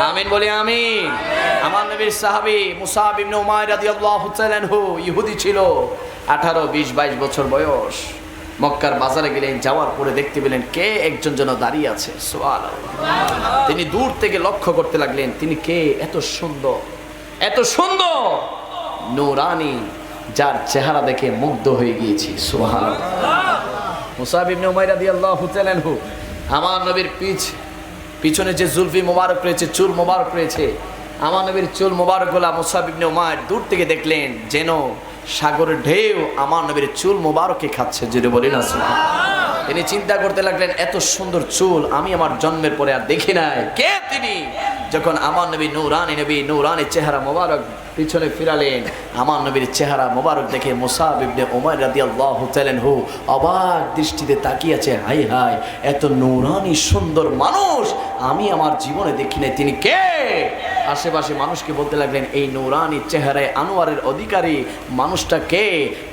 আমিন বলি আমিন। আমার নবীর সাহাবী মুসাব ইবনে উমাইর রাদিয়াল্লাহু তাআলা আনহু ইহুদি ছিল, 18, 20, 22 বছর বয়স। মক্কার বাজারে গেলেন, যাওয়ার পরে দেখতে পেলেন কে একজন যেন দাঁড়িয়ে আছে। সুবহানাল্লাহ। তিনি দূর থেকে লক্ষ্য করতে লাগলেন তিনি কে, এত সুন্দর, এত সুন্দর, নূরানি, যার চেহারা দেখে মুগ্ধ হয়ে গিয়েছি। সুবহানাল্লাহ। মুসাব ইবনে উমাইর রাদিয়াল্লাহু তাআলা আনহু আমার নবীর পিছনে যে জুলফি মোবারক রয়েছে, চুল মোবারক রয়েছে, আমার নবীর চুল মোবারকগুলা মুসাব ইবনে উমাইর দূর থেকে দেখলেন যেন সাগরের ঢেউ আমার নবীর চুল মোবারককে খাচ্ছে। যদি বলি না সুবহানাল্লাহ। তিনি চিন্তা করতে লাগলেন এত সুন্দর চুল আমি আমার জন্মের পরে আর দেখি নাই। কে তিনি? যখন আমার নবী নূরানি চেহারা মোবারক পিছনে ফিরালেন, আমার নবীর চেহারা মোবারক দেখে মুসাব ইবনে উমাইর রাদিয়াল্লাহু তাআলা আনহু অবাক দৃষ্টিতে তাকিয়ে আছে। হাই হাই, এত নূরানি সুন্দর মানুষ আমি আমার জীবনে দেখি নাই, তিনি কে? আশেপাশে মানুষকে বলতে লাগলেন এই নূরানি চেহারায় আনোয়ারের অধিকারী মানুষটা কে?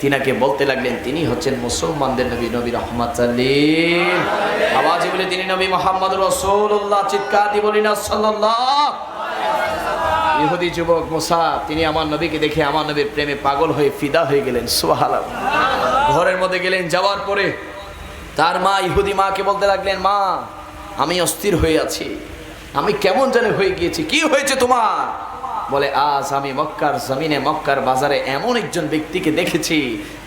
তিনাকে বলতে লাগলেন তিনি হচ্ছেন মুসলমানদের নবী, নবী রাহমাতুল লিল আলামিন। আওয়াজে বলে তিনি নবী মুহাম্মদুর রাসূলুল্লাহ, চিৎকার দিয়ে বলি না সাল্লাল্লাহু। ইহুদি যুবক মুসাব তিনি আমার নবীকে দেখে আমার নবীর প্রেমে পাগল হয়ে ফিদা হয়ে গেলেন। সুবহানাল্লাহ। ঘরের মধ্যে গেলেন, যাওয়ার পরে তার মা ইহুদি মাকে বলতে লাগলেন মা আমি অস্থির হয়ে আছি, আমি কেমন জানি হয়ে গিয়েছি। কি হয়েছে তোমার? বলে আজ আমি মক্কার জমিনে, মক্কার বাজারে এমন একজন ব্যক্তিকে দেখেছি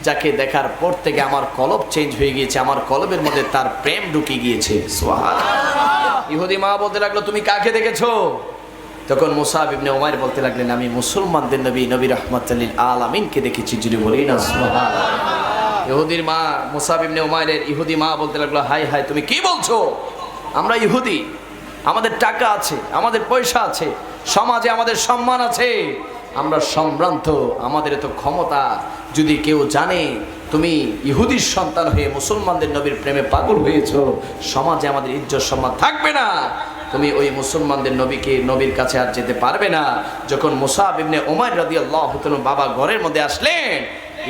যাকে দেখার পর থেকে আমার কলব চেঞ্জ হয়ে গিয়েছে, আমার কলবের মধ্যে তার প্রেম ঢুকে গিয়েছে। সুবহানাল্লাহ। ইহুদি মা বলতে লাগলো তুমি কাকে দেখেছো? তখন মুসাব ইবনে উমাইর বলতে লাগলেন আমি মুসলমানদের নবী, নবী রাহমাতুল লিল আলামিনকে দেখেছি। যদি বলি না সুবহানাল্লাহ। ইহুদির মা মুসাব ইবনে উমাইরের ইহুদি মা বলতে লাগলো হাই হাই তুমি কি বলছো? আমরা ইহুদি, আমাদের টাকা আছে, আমাদের পয়সা আছে, সমাজে আমাদের সম্মান আছে, আমরা সম্ভ্রান্ত, আমাদের এত ক্ষমতা, যদি কেউ জানে তুমি ইহুদির সন্তান হয়ে মুসলমানদের নবীর প্রেমে পাগল হয়েছো, সমাজে আমাদের ইজ্জত সম্মান থাকবে না, তুমি ওই মুসলমানদের নবীর কাছে আর যেতে পারবে না। যখন মুসাব ইবনে উমাইর রাদিয়াল্লাহু তাআলা বাবা ঘরের মধ্যে আসলেন,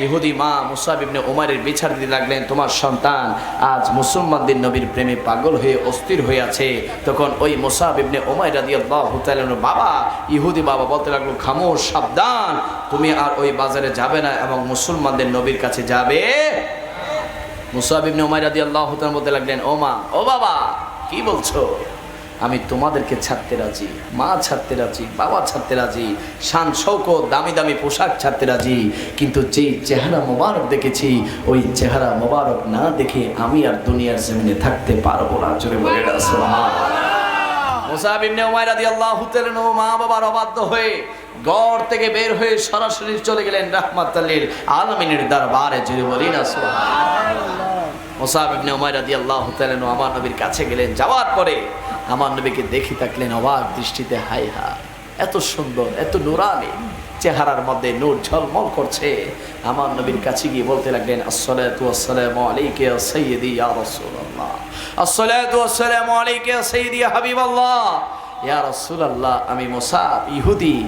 ইহুদি মা মুসাব ইবনে উমাইরের বিচার দিতে লাগলেন তোমার সন্তান আজ মুসলমানদের নবীর প্রেমে পাগল হয়ে অস্থির হয়ে আছে। তখন ওই মুসাব ইবনে উমাইর রাদিয়াল্লাহু তাআলা বাবা ইহুদি বাবা বলতে লাগলো খামোশ, সাবধান, তুমি আর ওই বাজারে যাবে না এবং মুসলমানদের নবীর কাছে যাবে। মুসাব ইবনে উমাইর রাদিয়াল্লাহু তাআলা বলতে লাগলেন ও মা, ও বাবা, কি বলছো? আমি তোমাদেরকে ছাড়তে রাজি, মা ছাড়তে রাজি, বাবা ছাড়তে রাজি, শান শৌকত, দামি দামি পোশাক ছাড়তে রাজি, কিন্তু যেই চেহারা মোবারক দেখেছি ওই চেহারা মোবারক না দেখে আমি আর দুনিয়ার জমিনে থাকতে পারবো না। জোরে বলে না সুবহানাল্লাহ। মুসাব ইবনে উমাইর রাদিয়াল্লাহু তাআলা মা বাবার অবাধ্য হয়ে ঘর থেকে বের হয়ে সরাসরি চলে গেলেন রাহমাতুল লিল আলামিনের দরবারে। জোরে বলি না সুবহানাল্লাহ। মুসাব ইবনে উমাইর রাদিয়াল্লাহু তাআলা আমার নবীর কাছে গেলেন, যাওয়ার পরে আমার নবীকে দেখে থাকলেন অবাক দৃষ্টিতে। হাই হা, এত সুন্দর, এত নূরানি, চেহারার মধ্যে নূর ঝলমল করছে। আমার নবীর কাছে গিয়ে বলতে লাগলেন আসসালাতু ওয়াসসালামু আলাইকা ইয়া সাইয়্যিদি ইয়া রাসূলুল্লাহ, আসসালাতু ওয়াসসালামু আলাইকা ইয়া সাইয়্যিদি ইয়া হাবিবাল্লাহ, ইয়া রাসূলুল্লাহ, আমি মুসাব ইহুদি,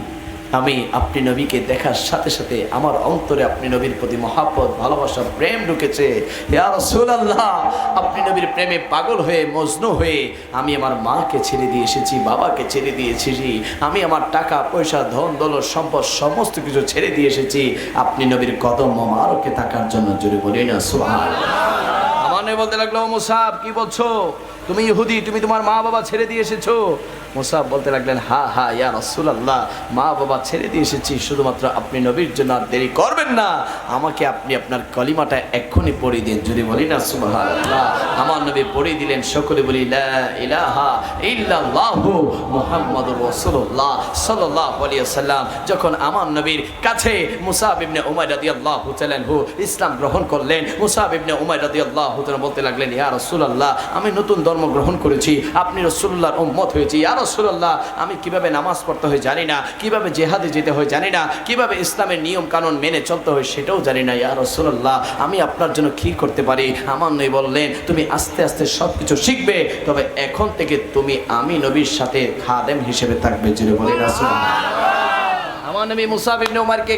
আমি আপনি নবীকে দেখার সাথে সাথে আমার অন্তরে আপনি নবীর প্রতি মহাব্বত, ভালোবাসা, প্রেম ঢুকেছে। ইয়া রাসূলুল্লাহ, আপনি নবীর প্রেমে পাগল হয়ে মজনু হয়ে আমি আমার মাকে ছেড়ে দিয়ে এসেছি, বাবাকে ছেড়ে দিয়ে এসেছি, আমি আমার টাকা পয়সা, ধন দৌলত, সম্পদ সমস্ত কিছু ছেড়ে দিয়ে এসেছি আপনি নবীর কদম মোবারকে থাকার জন্য। জোরে বলি না সুবহানাল্লাহ। আমার নবী বলতে লাগলো মুসাব কি বলছো? তুমি ইহুদি, তুমি তোমার মা বাবা ছেড়ে দিয়ে এসেছো? মুসাব বলতে লাগলেন হা হা ইয়া রাসূলুল্লাহ, মা বাবা ছেড়ে দিয়ে এসেছি শুধুমাত্র আপনি নবীর জন্য। আর দেরি করবেন না, আমাকে আপনি আপনার কলিমাটা এক্ষুনি পড়িয়ে দিন। যদি বলি না সুবহানাল্লাহ। আমার নবী পড়িয়ে দিলেন, সকলে বলি লা ইলাহা ইল্লাল্লাহু মুহাম্মাদুর রাসূলুল্লাহ সাল্লাল্লাহু আলাইহি ওয়াসাল্লাম। যখন আমার নবীর কাছে মুসাব ইবনে উমাইর রাদিয়াল্লাহু তাআলা ইসলাম গ্রহণ করলেন, মুসাব ইবনে উমাইর রাদিয়াল্লাহু তাআলা বলতে লাগলেন ইয়া রাসূলুল্লাহ, আমি নতুন ধর্ম গ্রহণ করেছি, আপনি রাসূলুল্লাহর উম্মত হয়েছি। ইয়া রাসূলুল্লাহ, আমি কিভাবে নামাজ পড়তে হয় জানি না, কিভাবে জিহাদে যেতে হয় জানি না, কিভাবে ইসলামের নিয়ম কানুন মেনে চলতে হয় সেটাও জানি না। ইয়া রাসূলুল্লাহ, আমি আপনার জন্য কি করতে পারি? আমার নবী বললেন তুমি আস্তে আস্তে সবকিছু শিখবে, তবে এখন থেকে তুমি আমি নবীর সাথে খাদেম হিসেবে থাকবে। জোরে বলে রাসূলুল্লাহ। আমার নবী মুসাব ইবনে উমারকে